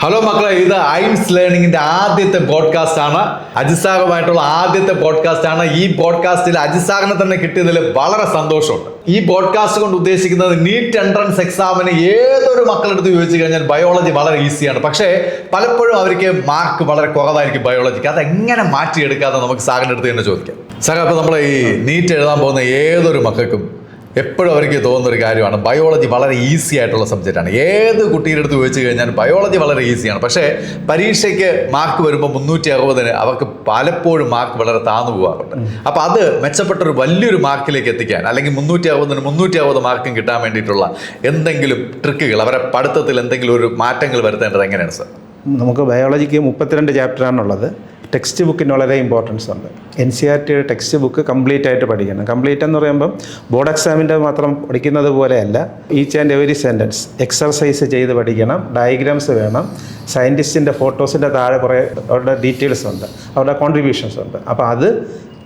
Hello മക്കളെ, ഇത് ഐൻസ് ലേണിംഗിന്റെ ആദ്യത്തെ പോഡ്കാസ്റ്റ് ആണ്. അജിസാറുമായിട്ടുള്ള ആദ്യത്തെ പോഡ്കാസ്റ്റ് ആണ്. ഈ പോഡ്കാസ്റ്റിൽ അജിസാറിനെ തന്നെ കിട്ടിയതിൽ വളരെ സന്തോഷമുണ്ട്. ഈ പോഡ്കാസ്റ്റ് കൊണ്ട് ഉദ്ദേശിക്കുന്നത് നീറ്റ് എൻട്രൻസ് എക്സാമിന് ഏതൊരു മക്കളെടുത്ത് ചോദിച്ചു കഴിഞ്ഞാൽ ബയോളജി വളരെ ഈസിയാണ്. പക്ഷേ പലപ്പോഴും അവർക്ക് മാർക്ക് വളരെ കുറവായിരിക്കും ബയോളജിക്ക്. അതെങ്ങനെ മാറ്റിയെടുക്കാതെ നമുക്ക് സാറിൻ്റെ അടുത്ത് തന്നെ ചോദിക്കാം. സാർ, അപ്പോൾ നമ്മൾ ഈ നീറ്റ് എഴുതാൻ പോകുന്ന ഏതൊരു മക്കൾക്കും എപ്പോഴും അവർക്ക് തോന്നുന്നൊരു കാര്യമാണ്, ബയോളജി വളരെ ഈസി ആയിട്ടുള്ള സബ്ജക്റ്റാണ്. ഏത് കുട്ടിയുടെ അടുത്ത് ചോദിച്ചു കഴിഞ്ഞാൽ ബയോളജി വളരെ ഈസിയാണ്. പക്ഷേ പരീക്ഷയ്ക്ക് മാർക്ക് വരുമ്പോൾ 360 അവർക്ക് പലപ്പോഴും മാർക്ക് വളരെ താന്നു പോകാറുണ്ട്. അപ്പോൾ അത് മെച്ചപ്പെട്ടൊരു വലിയൊരു മാർക്കിലേക്ക് എത്തിക്കാൻ, അല്ലെങ്കിൽ 360 മാർക്കും കിട്ടാൻ വേണ്ടിയിട്ടുള്ള എന്തെങ്കിലും ട്രിക്കുകൾ, അവരെ പഠിത്തത്തിൽ എന്തെങ്കിലും ഒരു മാറ്റങ്ങൾ വരുത്തേണ്ടത് എങ്ങനെയാണ് സാർ? നമുക്ക് ബയോളജിക്ക് 32 ചാപ്റ്ററാണുള്ളത്. ടെക്സ്റ്റ് ബുക്കിന് വളരെ ഇമ്പോർട്ടൻസ് ഉണ്ട്. NCERT ടെക്സ്റ്റ് ബുക്ക് കംപ്ലീറ്റ് ആയിട്ട് പഠിക്കണം. കംപ്ലീറ്റ് എന്ന് പറയുമ്പം ബോർഡ് എക്സാമിൻ്റെ മാത്രം പഠിക്കുന്നത് പോലെയല്ല. Each and every sentence exercise ചെയ്ത് പഠിക്കണം. ഡയഗ്രാംസ് വേണം. സയൻറ്റിസ്റ്റിൻ്റെ ഫോട്ടോസിൻ്റെ താഴെ കുറേ അവരുടെ ഡീറ്റെയിൽസ് ഉണ്ട്, അവരുടെ കോൺട്രിബ്യൂഷൻസ് ഉണ്ട്. അപ്പോൾ അത്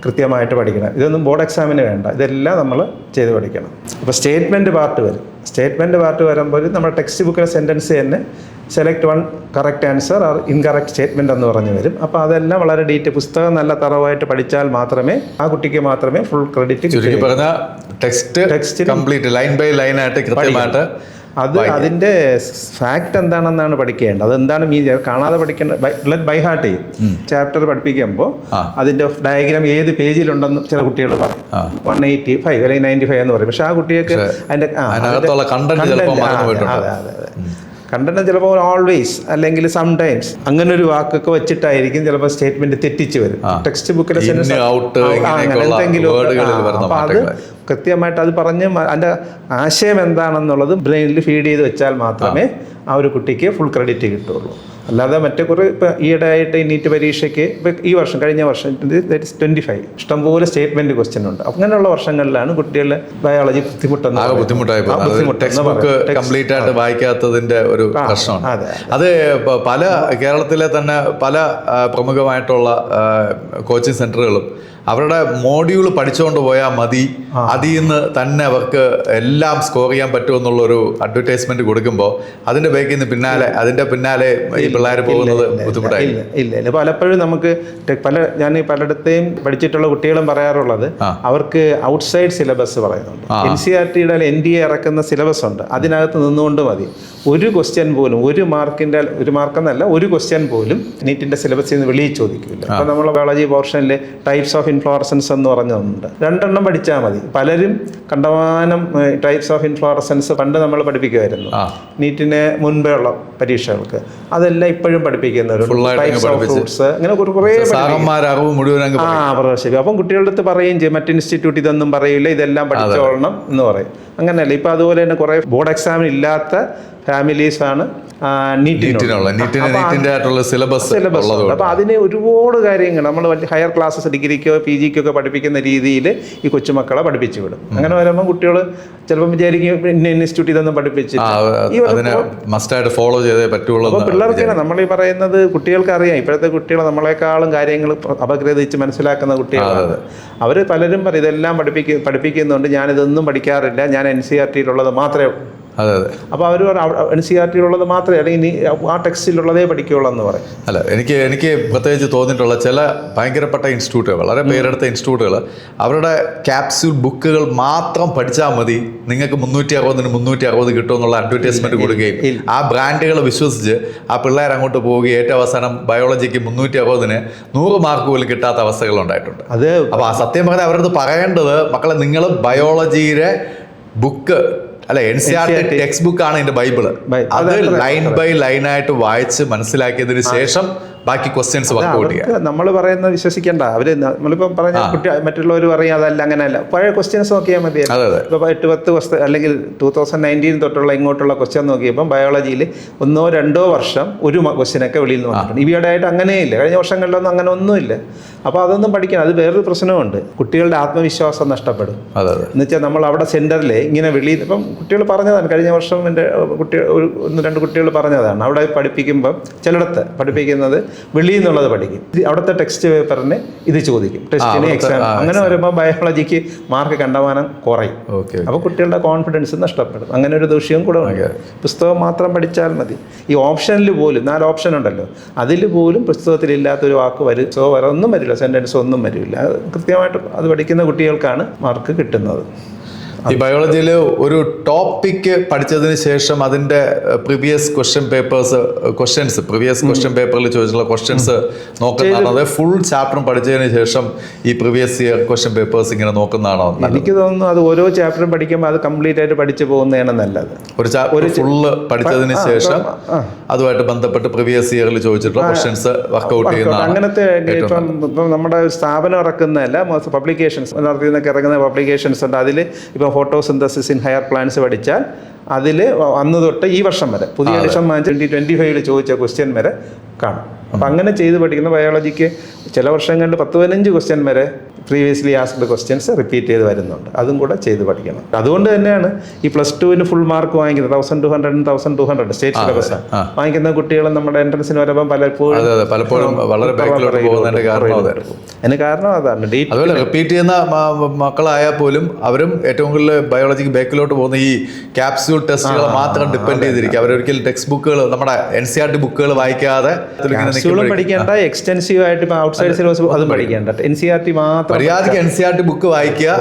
കൃത്യമായിട്ട് പഠിക്കണം. ഇതൊന്നും ബോർഡ് എക്സാമിന് വേണ്ട, ഇതെല്ലാം നമ്മൾ ചെയ്ത് പഠിക്കണം. അപ്പോൾ സ്റ്റേറ്റ്മെൻറ്റ് പാർട്ട് വരും. സ്റ്റേറ്റ്മെൻറ്റ് പാർട്ട് വരുമ്പോൾ നമ്മുടെ ടെക്സ്റ്റ് ബുക്കിലെ സെൻറ്റൻസ് തന്നെ select one correct answer or incorrect statement എന്ന് പറഞ്ഞ് വരും. അപ്പോൾ അതെല്ലാം വളരെ പുസ്തകം നല്ല തറവായിട്ട് പഠിച്ചാൽ മാത്രമേ ആ കുട്ടിക്ക് മാത്രമേ ഫുൾ ക്രെഡിറ്റ് കിട്ടൂ. Text complete line by line ആയിട്ട് കൃത്യമായിട്ട് അതിൻ്റെ ഫാക്ട് എന്താണെന്നാണ് പഠിക്കേണ്ടത്. അതെന്താണ് കാണാതെ പഠിക്കേണ്ട, ബൈ ഹാർട്ട് ചെയ്യും. ചാപ്റ്റർ പഠിപ്പിക്കുമ്പോൾ അതിൻ്റെ ഡയഗ്രാം ഏത് പേജിലുണ്ടെന്ന് ചില കുട്ടികൾ പറയും. 185 അല്ലെങ്കിൽ 95 എന്ന് പറയും. പക്ഷെ ആ കുട്ടികൾക്ക് അതിൻ്റെ കണ്ടന്റ് ചിലപ്പോൾ ഓൾവേസ് അല്ലെങ്കിൽ സംടൈംസ് അങ്ങനെ ഒരു വാക്കൊക്കെ വെച്ചിട്ടായിരിക്കും ചിലപ്പോൾ സ്റ്റേറ്റ്മെന്റ് തെറ്റിച്ച് വരും. ടെക്സ്റ്റ് ബുക്കിലെ എന്തെങ്കിലും. അപ്പോൾ അത് കൃത്യമായിട്ട് അത് പറഞ്ഞ് അതിൻ്റെ ആശയം എന്താണെന്നുള്ളത് ബ്രെയിനിൽ ഫീഡ് ചെയ്ത് വെച്ചാൽ മാത്രമേ ആ ഒരു കുട്ടിക്ക് ഫുൾ ക്രെഡിറ്റ് കിട്ടുള്ളൂ. അല്ലാതെ മറ്റേ കുറേ ഇപ്പോൾ ഈയിടെയായിട്ട് ഈ നീറ്റ് പരീക്ഷയ്ക്ക് ഇപ്പോൾ ഈ വർഷം കഴിഞ്ഞ വർഷം 25 ഇഷ്ടംപോലെ സ്റ്റേറ്റ്മെന്റ് ക്വസ്റ്റ്യൻ ഉണ്ട്. അങ്ങനെയുള്ള വർഷങ്ങളിലാണ് കുട്ടികളുടെ ബയോളജി കംപ്ലീറ്റ് ആയിട്ട് വായിക്കാത്തതിന്റെ ഒരു പ്രശ്നമാണ്. അത് പല കേരളത്തിലെ തന്നെ പല പ്രമുഖമായിട്ടുള്ള കോച്ചിങ് സെന്ററുകളും അവരുടെ മോഡ്യൂൾ പഠിച്ചുകൊണ്ട് പോയാൽ മതി, അതിൽ നിന്ന് തന്നെ അവർക്ക് എല്ലാം സ്കോർ ചെയ്യാൻ പറ്റുമെന്നുള്ളൊരു അഡ്വർടൈസ്മെന്റ് കൊടുക്കുമ്പോൾ അതിന്റെ അതിന്റെ പിന്നാലെ ഈ പിള്ളേർ പോകുന്നത് ബുദ്ധിമുട്ടായില്ല. ഇല്ല പലപ്പോഴും നമുക്ക് ഞാൻ പലയിടത്തെയും പഠിച്ചിട്ടുള്ള കുട്ടികളും പറയാറുള്ളത്, അവർക്ക് ഔട്ട്സൈഡ് സിലബസ് പറയുന്നുണ്ട്. NCERTയുടെ NDA ഇറക്കുന്ന സിലബസ് ഉണ്ട്, അതിനകത്ത് നിന്നുകൊണ്ട് മതി. ഒരു ക്വസ്റ്റ്യൻ പോലും ഒരു മാർക്കെന്നല്ല, ഒരു ക്വസ്റ്റ്യൻ പോലും നീറ്റിന്റെ സിലബസിൽ നിന്ന് വെളിയിൽ ചോദിക്കില്ല. അപ്പോൾ നമ്മൾ ബയോളജി പോർഷനിൽ ടൈപ്സ് ഓഫ് ഇൻഫ്ലോറസൻസ് എന്ന് പറഞ്ഞുണ്ട്, 2 എണ്ണം പഠിച്ചാൽ മതി. പലരും കണ്ടമാനം ടൈപ്സ് ഓഫ് ഇൻഫ്ലോറസൻസ് പണ്ട് നമ്മൾ പഠിപ്പിക്കുമായിരുന്നു നീറ്റിന് മുൻപേ ഉള്ള പരീക്ഷകൾക്ക്. അതെല്ലാം ഇപ്പോഴും പഠിപ്പിക്കുന്നവരുണ്ട്. ടൈപ്സ് ഓഫ് ഫ്രൂട്ട്സ്, അങ്ങനെ കുറേ ശരി. അപ്പം കുട്ടികളുടെ അടുത്ത് പറയുകയും ചെയ്യും, മറ്റ് ഇൻസ്റ്റിറ്റ്യൂട്ട് ഇതൊന്നും പറയില്ല, ഇതെല്ലാം പഠിച്ചോളണം എന്ന് പറയും. അങ്ങനെയല്ല. ഇപ്പം അതുപോലെ തന്നെ കുറേ ബോർഡ് എക്സാമിന് ഇല്ലാത്ത ഫാമിലീസാണ് സിലബസ്. അപ്പോൾ അതിന് ഒരുപാട് കാര്യങ്ങൾ നമ്മൾ ഹയർ ക്ലാസ്സസ് ഡിഗ്രിക്കോ PGക്കോ ഒക്കെ പഠിപ്പിക്കുന്ന രീതിയിൽ ഈ കൊച്ചുമക്കളെ പഠിപ്പിച്ചു വിടും. അങ്ങനെ വരുമ്പോൾ കുട്ടികൾ ചിലപ്പോൾ വിചാരിക്കും ഇന്ന ഇൻസ്റ്റിറ്റ്യൂട്ട് ഇതൊന്നും പഠിപ്പിച്ചിട്ട് ഫോളോ ചെയ്തേ പറ്റുള്ളൂ. അപ്പോൾ പിള്ളേർക്ക് നമ്മൾ ഈ പറയുന്നത് കുട്ടികൾക്ക് അറിയാം. ഇപ്പോഴത്തെ കുട്ടികൾ നമ്മളെക്കാളും കാര്യങ്ങൾ അപഗ്രഥിച്ച് മനസ്സിലാക്കുന്ന കുട്ടികളാണ്. അവർ പലരും പറയും ഇതെല്ലാം പഠിപ്പിക്കുന്നുണ്ട്, ഞാനിതൊന്നും പഠിക്കാറില്ല, ഞാൻ NCERTയിലുള്ളത് മാത്രമേ. അപ്പോൾ അവർ NCERTയിലുള്ളത് മാത്രമേ, അല്ലെങ്കിൽ ആ ടെക്സ്റ്റിലുള്ളതേ പഠിക്കുകയുള്ളൂ എന്ന് പറയും. അല്ല, എനിക്ക് പ്രത്യേകിച്ച് തോന്നിയിട്ടുള്ള ചില ഭയങ്കരപ്പെട്ട ഇൻസ്റ്റിറ്റ്യൂട്ടുകൾ, വളരെ പേരെടുത്ത ഇൻസ്റ്റിറ്റ്യൂട്ടുകൾ, അവരുടെ ക്യാപ്സ്യൂൾ ബുക്കുകൾ മാത്രം പഠിച്ചാൽ മതി, നിങ്ങൾക്ക് 360 കിട്ടുമെന്നുള്ള അഡ്വർടൈസ്മെന്റ് കൊടുക്കുകയും ആ ബ്രാൻഡുകൾ വിശ്വസിച്ച് ആ പിള്ളേർ അങ്ങോട്ട് പോവുകയും ഏറ്റവും അവസാനം ബയോളജിക്ക് 360 100 മാർക്ക് പോലും കിട്ടാത്ത അവസ്ഥകൾ ഉണ്ടായിട്ടുണ്ട്. അപ്പോൾ ആ സത്യം പറഞ്ഞാൽ അവരത് പറയേണ്ടത്, മക്കളെ നിങ്ങൾ ബയോളജിയുടെ ബുക്ക് അല്ല, NCERT ടെക്സ്റ്റ് ബുക്കാണ് ഇതിന്റെ ബൈബിള്. അത് ലൈൻ ബൈ ലൈൻ ആയിട്ട് വായിച്ച് മനസ്സിലാക്കിയതിന് ശേഷം ബാക്കി ക്വസ്റ്റ്യൻസ് വർക്ക്ഔട്ട് ചെയ്യാം. നമ്മൾ പറയുന്നത് വിശ്വസിക്കേണ്ട. നമ്മളിപ്പം പറഞ്ഞ കുട്ടി മറ്റുള്ളവർ പറയും അതല്ല, അങ്ങനെയല്ല. പഴയ ക്വസ്റ്റ്യൻസ് നോക്കിയാൽ മതി. ഇപ്പോൾ 8-10 ക്വസ്റ്റ്യൻ അല്ലെങ്കിൽ 2019 തൊട്ടുള്ള ഇങ്ങോട്ടുള്ള ക്വസ്റ്റ്യൻ നോക്കിയപ്പം ബയോളജിയിൽ 1-2 വർഷം ഒരു ക്വസ്റ്റ്യനൊക്കെ വെളിയിൽ നിന്ന് വന്നിട്ടുണ്ട്. ഇവയുടെയായിട്ട് അങ്ങനെയില്ല. കഴിഞ്ഞ വർഷങ്ങളിലൊന്നും അങ്ങനെ ഒന്നുമില്ല. അപ്പോൾ അതൊന്നും പഠിക്കണം. അത് വേറൊരു പ്രശ്നമുണ്ട്, കുട്ടികളുടെ ആത്മവിശ്വാസം നഷ്ടപ്പെടും. എന്നുവെച്ചാൽ നമ്മൾ അവിടെ സെന്ററിൽ ഇങ്ങനെ വെളിയിൽ, ഇപ്പം കുട്ടികൾ പറഞ്ഞതാണ്, കഴിഞ്ഞ വർഷം എൻ്റെ 1-2 കുട്ടികൾ പറഞ്ഞതാണ്, അവിടെ പഠിപ്പിക്കുമ്പം ചിലയിടത്ത് പഠിപ്പിക്കുന്നത് വെളിയിൽ നിന്നുള്ളത് പഠിക്കും. അവിടുത്തെ ടെക്സ്റ്റ് പേപ്പറിന് ഇത് ചോദിക്കും, ടെസ്റ്റിന് എക്സാം. അങ്ങനെ വരുമ്പോൾ ബയോളജിക്ക് മാർക്ക് കണ്ടമാനം കുറയും. അപ്പോൾ കുട്ടികളുടെ കോൺഫിഡൻസ് നഷ്ടപ്പെടും. അങ്ങനെ ഒരു ദൂഷ്യവും കൂടെ ഉണ്ട്. പുസ്തകം മാത്രം പഠിച്ചാൽ മതി. ഈ ഓപ്ഷനിൽ പോലും 4 ഓപ്ഷൻ ഉണ്ടല്ലോ, അതിൽ പോലും പുസ്തകത്തിലില്ലാത്തൊരു വാക്ക് ഒന്നും വരില്ല, സെൻറ്റൻസ് ഒന്നും വരില്ല. കൃത്യമായിട്ട് അത് പഠിക്കുന്ന കുട്ടികൾക്കാണ് മാർക്ക് കിട്ടുന്നത്. ഈ ബയോളജിയിൽ ഒരു ടോപ്പിക്ക് പഠിച്ചതിന് ശേഷം അതിൻ്റെ പ്രീവിയസ് ക്വസ്റ്റ്യൻ പേപ്പറിൽ ചോദിച്ചിട്ടുള്ള ക്വസ്റ്റ്യൻസ് നോക്കുന്നതാണോ, അതായത് ഫുൾ ചാപ്റ്ററും പഠിച്ചതിന് ശേഷം ഈ പ്രീവിയസ് ഇയർ ക്വസ്റ്റ്യൻ പേപ്പേഴ്സ് ഇങ്ങനെ നോക്കുന്നതാണോ? എനിക്ക് തോന്നുന്നു അത് ഓരോ ചാപ്റ്ററും പഠിക്കുമ്പോൾ അത് കംപ്ലീറ്റ് ആയിട്ട് പഠിച്ചു പോകുന്നതാണ് നല്ലത്. ഒരു ചാപ്റ്റർ ഫുള്ള് പഠിച്ചതിന് ശേഷം അതുമായിട്ട് ബന്ധപ്പെട്ട് പ്രീവിയസ് ഇയറിൽ ചോദിച്ചിട്ടുള്ള ക്വസ്റ്റ്യൻസ് വർക്കൗട്ട് ചെയ്യുന്ന അങ്ങനത്തെ ഇപ്പം നമ്മുടെ സ്ഥാപനം ഇറക്കുന്നതല്ല, പബ്ലിക്കേഷൻസ് ഇറങ്ങുന്ന പബ്ലിക്കേഷൻസ് ഉണ്ട്. അതിൽ ഇപ്പം ഫോട്ടോസിന്തസിസ് ഇൻ ഹയർ പ്ലാന്റ്സ് പഠിച്ചാൽ അതിൽ അന്ന് തൊട്ട് ഈ വർഷം വരെ പുതിയ എഡിഷൻ 2025 ചോദിച്ച ക്വസ്റ്റ്യൻ വരെ കാണും. അപ്പം അങ്ങനെ ചെയ്ത് പഠിക്കുന്ന ബയോളജിക്ക് ചില വർഷങ്ങളിൽ 10-15 ക്വസ്റ്റ്യൻ വരെ പ്രീവിയസ്ലി ആസ്ക്ഡ് ക്വസ്റ്റ്യൻസ് റിപ്പീറ്റ് ചെയ്ത് വരുന്നുണ്ട്. അതും കൂടെ ചെയ്ത് പഠിക്കണം. അതുകൊണ്ട് തന്നെയാണ് ഈ +2 ഫുൾ മാർക്ക് വാങ്ങിക്കുന്നത് 1200 സ്റ്റേറ്റ് സിലബസ് വാങ്ങിക്കുന്ന കുട്ടികൾ നമ്മുടെ എൻട്രൻസിന് വരുമ്പോൾ പലപ്പോഴും വളരെ അതിന് കാരണം അതാണ്. അതുപോലെ റിപ്പീറ്റ് ചെയ്യുന്ന മക്കളായാൽ പോലും അവരും ഏറ്റവും കൂടുതൽ ബയോളജിക്ക് ബാക്കിലോട്ട് പോകുന്ന ഈ ക്യാപ്സ്യൂൾ ടെസ്റ്റുകൾ മാത്രം ഡിപ്പെൻഡ് ചെയ്തിരിക്കും. അവരൊരിക്കലും ടെക്സ്റ്റ് ബുക്കുകൾ, നമ്മുടെ NCERT ബുക്കുകൾ വായിക്കാതെ പഠിക്കേണ്ട, എക്സ്റ്റെൻസീവ് ആയിട്ട് ഇപ്പൊ ഔട്ട്സൈഡ് സിലബസ് അതും പഠിക്കേണ്ട. NCERT മാത്രം മര്യാദയ്ക്ക് NCERT ബുക്ക് വായിക്കുക,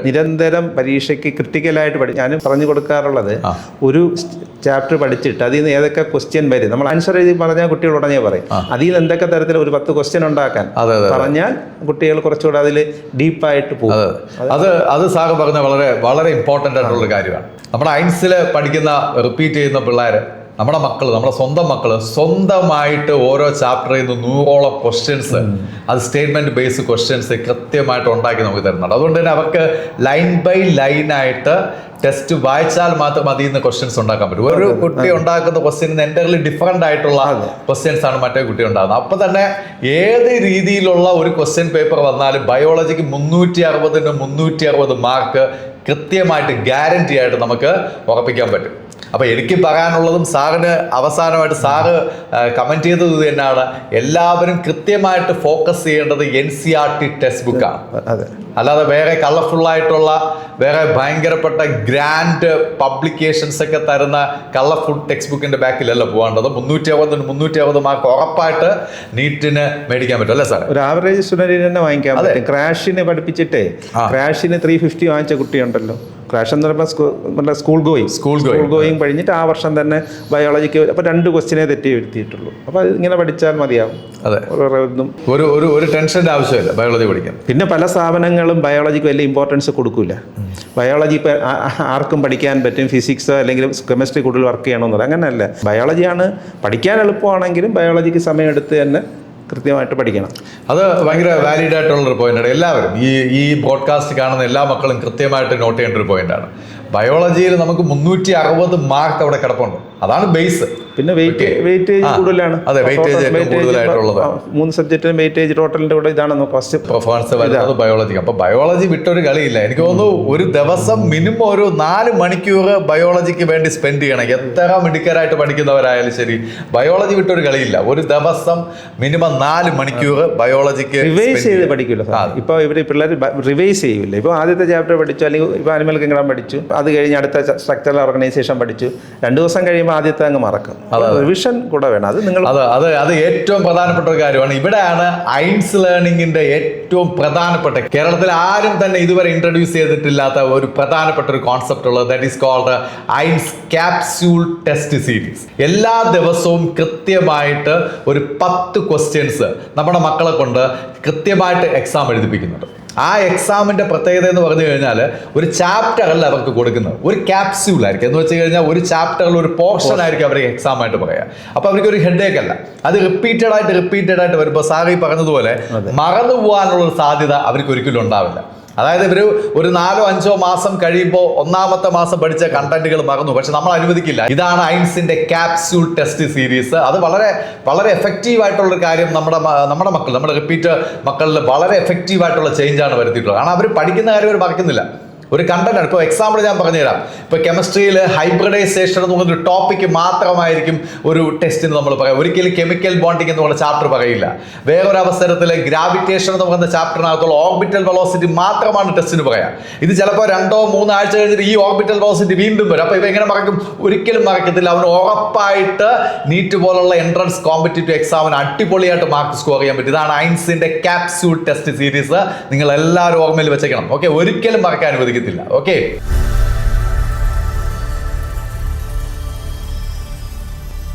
നിരന്തരം പരീക്ഷയ്ക്ക് ക്രിട്ടിക്കലായിട്ട് ഞാനും പറഞ്ഞു കൊടുക്കാറുള്ളത്, ഒരു ചാപ്റ്റർ പഠിച്ചിട്ട് അതിൽ നിന്ന് ഏതൊക്കെ ക്വസ്റ്റ്യൻ വരും, നമ്മൾ ആൻസർ എഴുതി പറഞ്ഞാൽ കുട്ടികൾ ഉടനെ പറയും. അതിൽ നിന്ന് എന്തൊക്കെ തരത്തിൽ ഒരു 10 ക്വസ്റ്റ്യൻ ഉണ്ടാക്കാൻ പറഞ്ഞാൽ കുട്ടികൾ കുറച്ചുകൂടെ അതിൽ ഡീപ്പായിട്ട് പോകും. അത് സാറ് പറഞ്ഞ വളരെ വളരെ ഇമ്പോർട്ടൻ്റ് ആയിട്ടുള്ള കാര്യമാണ്. നമ്മുടെ ഐൻസിൽ പഠിക്കുന്ന റിപ്പീറ്റ് ചെയ്യുന്ന പിള്ളേർ, നമ്മുടെ സ്വന്തം മക്കൾ സ്വന്തമായിട്ട് ഓരോ ചാപ്റ്ററിൽ നിന്ന് 100ഓളം ക്വസ്റ്റ്യൻസ്, അത് സ്റ്റേറ്റ്മെന്റ് ബേസ്ഡ് ക്വസ്റ്റ്യൻസ് കൃത്യമായിട്ട് ഉണ്ടാക്കി നമുക്ക് തരുന്നുണ്ട്. അതുകൊണ്ട് തന്നെ അവർക്ക് ലൈൻ ബൈ ലൈനായിട്ട് ടെസ്റ്റ് വായിച്ചാൽ മാത്രം അതിൽ നിന്ന് ക്വസ്റ്റ്യൻസ് ഉണ്ടാക്കാൻ പറ്റും. ഒരു കുട്ടി ഉണ്ടാക്കുന്ന ക്വസ്റ്റ്യൻ എൻ്റർലി ഡിഫറൻ്റ് ആയിട്ടുള്ള ക്വസ്റ്റ്യൻസ് ആണ് മറ്റേ കുട്ടി ഉണ്ടാകുന്നത്. അപ്പോൾ തന്നെ ഏത് രീതിയിലുള്ള ഒരു ക്വസ്റ്റ്യൻ പേപ്പർ വന്നാലും ബയോളജിക്ക് 360 മാർക്ക് കൃത്യമായിട്ട് ഗ്യാരണ്ടി ആയിട്ട് നമുക്ക് ഉറപ്പിക്കാൻ പറ്റും. അപ്പോൾ എനിക്ക് പറയാനുള്ളതും സാറിന് അവസാനമായിട്ട് സാറ് കമൻറ്റ് ചെയ്തത് തന്നെയാണ്, എല്ലാവരും കൃത്യമായിട്ട് ഫോക്കസ് ചെയ്യേണ്ടത് NCERT ടെക്സ്റ്റ് ബുക്കാണ്. അല്ലാതെ വേറെ കളർഫുള്ളായിട്ടുള്ള വേറെ ഭയങ്കരപ്പെട്ട ഗ്രാൻഡ് പബ്ലിക്കേഷൻസ് ഒക്കെ തരുന്ന കളർഫുൾ ടെക്സ്റ്റ് ബുക്കിന്റെ ബാക്കിലല്ല പോകേണ്ടത്. 360 മാർക്ക് ഉറപ്പായിട്ട് നീറ്റിന് മേടിക്കാൻ പറ്റും അല്ലേ സാർ? ഒരു ആവറേജ് സ്റ്റുഡന്റിന് തന്നെ വാങ്ങിക്കാൻ പറ്റും. ക്രാഷിന് പഠിപ്പിച്ചിട്ടേ ക്രാഷിന് 350 വാങ്ങിച്ച കുട്ടിയുണ്ടല്ലോ. ക്രാഷ് എന്ന് പറയുമ്പോൾ സ്കൂൾ ഗോയിങ് കഴിഞ്ഞിട്ട് ആ വർഷം തന്നെ ബയോളജിക്ക് അപ്പോൾ 2 ക്വസ്റ്റ്യനെ തെറ്റി എഴുതിയിട്ടുള്ളൂ. അപ്പോൾ ഇങ്ങനെ പഠിച്ചാൽ മതിയാവും. ഒരു ടെൻഷൻ്റെ ആവശ്യമില്ല ബയോളജി പഠിക്കാൻ. പിന്നെ പല സ്ഥാപനങ്ങളും ബയോളജിക്ക് വലിയ ഇമ്പോർട്ടൻസ് കൊടുക്കില്ല. ബയോളജി ഇപ്പോൾ ആർക്കും പഠിക്കാൻ പറ്റും, ഫിസിക്സ് അല്ലെങ്കിൽ കെമിസ്ട്രി കൂടുതൽ വർക്ക് ചെയ്യണമെന്നില്ല, അങ്ങനെയല്ല. ബയോളജിയാണ് പഠിക്കാൻ എളുപ്പമാണെങ്കിലും ബയോളജിക്ക് സമയമെടുത്ത് തന്നെ കൃത്യമായിട്ട് പഠിക്കണം. അത് ഭയങ്കര വാലിഡ് ആയിട്ടുള്ളൊരു പോയിന്റാണ്. എല്ലാവരും ഈ ബ്രോഡ്കാസ്റ്റ് കാണുന്ന എല്ലാ മക്കളും കൃത്യമായിട്ട് നോട്ട് ചെയ്യേണ്ട ഒരു പോയിന്റാണ്. ബയോളജിയിൽ നമുക്ക് 360 മാർക്ക് അവിടെ കിടപ്പുണ്ട്. അതാണ് ബേസ്. പിന്നെ വെയിറ്റേജ് കൂടുതലാണ്. അതെ, വെയിറ്റേജ് കൂടുതലായിട്ടുള്ളത് 3 സബ്ജക്റ്റിനും വെയിറ്റേജ് ടോട്ടലിന്റെ കൂടെ ഇതാണെന്ന് ഫസ്റ്റ് പെർഫോമൻസ് വരുന്നത് ബയോളജി. അപ്പൊ ബയോളജി വിട്ടൊരു കളിയില്ല. എനിക്ക് തോന്നുന്നു ഒരു ദിവസം മിനിമം ഒരു 4 മണിക്കൂർ ബയോളജിക്ക് വേണ്ടി സ്പെൻഡ് ചെയ്യണം. എത്ര മിടുക്കരായിട്ട് പഠിക്കുന്നവരായാലും ശരി, ബയോളജി വിട്ടൊരു കളിയില്ല. ഒരു ദിവസം മിനിമം 4 മണിക്കൂർ ബയോളജിക്ക് റിവൈസ് ചെയ്ത് പഠിക്കുമല്ലോ. ഇപ്പൊ ഇവര് പിള്ളേർ റിവൈസ് ചെയ്യില്ല. ഇപ്പൊ ആദ്യത്തെ ചാപ്റ്റർ പഠിച്ചു, അല്ലെങ്കിൽ ഇപ്പൊ അനിമൽ കിങ്ഡം പഠിച്ചു, അത് കഴിഞ്ഞ് അടുത്ത സ്ട്രക്ചറൽ ഓർഗനൈസേഷൻ പഠിച്ചു, 2 ദിവസം കഴിയുമ്പോൾ ആദ്യത്തെ അങ്ങ് മറക്കും. റിവിഷൻ കൂടെ വേണം. അത് നിങ്ങൾ അത് ഏറ്റവും പ്രധാനപ്പെട്ട ഒരു കാര്യമാണ്. ഇവിടെയാണ് ഐൻസ് ലേണിംഗിന്റെ ഏറ്റവും പ്രധാനപ്പെട്ട, കേരളത്തിൽ ആരും തന്നെ ഇതുവരെ ഇൻട്രൊഡ്യൂസ് ചെയ്തിട്ടില്ലാത്ത ഒരു പ്രധാനപ്പെട്ട ഒരു കോൺസെപ്റ്റ് ഉള്ളത്. That is called Ains capsule test series. എല്ലാ ദിവസവും കൃത്യമായിട്ട് ഒരു 10 ക്വസ്റ്റ്യൻസ് നമ്മുടെ മക്കളെ കൊണ്ട് കൃത്യമായിട്ട് എക്സാം എഴുതിപ്പിക്കുന്നുണ്ട്. ആ എക്സാമിന്റെ പ്രത്യേകത എന്ന് പറഞ്ഞു കഴിഞ്ഞാൽ ഒരു ചാപ്റ്റർ അല്ല അവർക്ക് കൊടുക്കുന്നത്, ഒരു ക്യാപ്സ്യൂൾ ആയിരിക്കും. എന്ന് വെച്ച് കഴിഞ്ഞാൽ ഒരു ചാപ്റ്ററിൽ ഒരു പോർഷൻ ആയിരിക്കും അവർക്ക് എക്സാം ആയിട്ട് പറയാം. അപ്പൊ അവർക്ക് ഒരു ഹെഡേക്ക് അല്ല. അത് റിപ്പീറ്റഡ് ആയിട്ട് വരുമ്പോൾ സാറി പറഞ്ഞതുപോലെ മറന്നു പോകാനുള്ള ഒരു സാധ്യത അവർക്ക് ഒരിക്കലും ഉണ്ടാവില്ല. അതായത് ഇവർ ഒരു 4-5 മാസം കഴിയുമ്പോൾ 1ാമത്തെ മാസം പഠിച്ച കണ്ടന്റുകൾ മറന്നു. പക്ഷെ നമ്മൾ അനുവദിക്കില്ല. ഇതാണ് ഐൻസിന്റെ ക്യാപ്സ്യൂൾ ടെസ്റ്റ് സീരീസ്. അത് വളരെ വളരെ എഫക്റ്റീവ് ആയിട്ടുള്ള ഒരു കാര്യം നമ്മുടെ മക്കൾ, നമ്മുടെ റിപ്പീറ്റ് മക്കളിൽ വളരെ എഫക്റ്റീവ് ആയിട്ടുള്ള ചേഞ്ചാണ് വരുത്തിയിട്ടുള്ളത്. കാരണം അവർ പഠിക്കുന്ന കാര്യം അവർ മറക്കുന്നില്ല. ഒരു കണ്ടന്റ് ആണ്. ഇപ്പോൾ എക്സാമ്പിൾ ഞാൻ പറഞ്ഞുതരാം. ഇപ്പോൾ കെമിസ്ട്രിയിൽ ഹൈബ്രിഡൈസേഷൻ എന്ന് പറയുന്ന ഒരു ടോപ്പിക്ക് മാത്രമായിരിക്കും ഒരു ടെസ്റ്റിന് നമ്മൾ പറയാം. ഒരിക്കലും കെമിക്കൽ ബോണ്ടിങ് എന്ന് പറയുന്ന ചാപ്റ്റർ പറയില്ല. വേറൊരു അവസരത്തിൽ ഗ്രാവിറ്റേഷൻ എന്ന് പറയുന്ന ചാപ്റ്ററിനകത്തുള്ള ഓർബിറ്റൽ വെലോസിറ്റി മാത്രമാണ് ടെസ്റ്റിന് പറയാം. ഇത് ചിലപ്പോൾ 2-3 ആഴ്ച കഴിഞ്ഞിട്ട് ഈ ഓർബിറ്റൽ വെലോസിറ്റി വീണ്ടും വരും. അപ്പോൾ ഇവ എങ്ങനെ മറക്കും? ഒരിക്കലും മറക്കത്തില്ല. അവന് ഉറപ്പായിട്ട് നീറ്റ് പോലുള്ള എൻട്രൻസ് കോമ്പറ്റേറ്റീവ് എക്സാമിന് അടിപൊളിയായിട്ട് മാർക്ക് സ്കോർ ചെയ്യാൻ പറ്റും. ഇതാണ് ഐൻസിന്റെ ക്യാപ്സ്യൂൾ ടെസ്റ്റ് സീരീസ്. നിങ്ങൾ എല്ലാവരും ഓർമ്മയിൽ വെച്ചേക്കണം. ഓക്കെ, ഒരിക്കലും മറക്കാൻ അനുവദിക്കത്തില്ല. ഓക്കെ.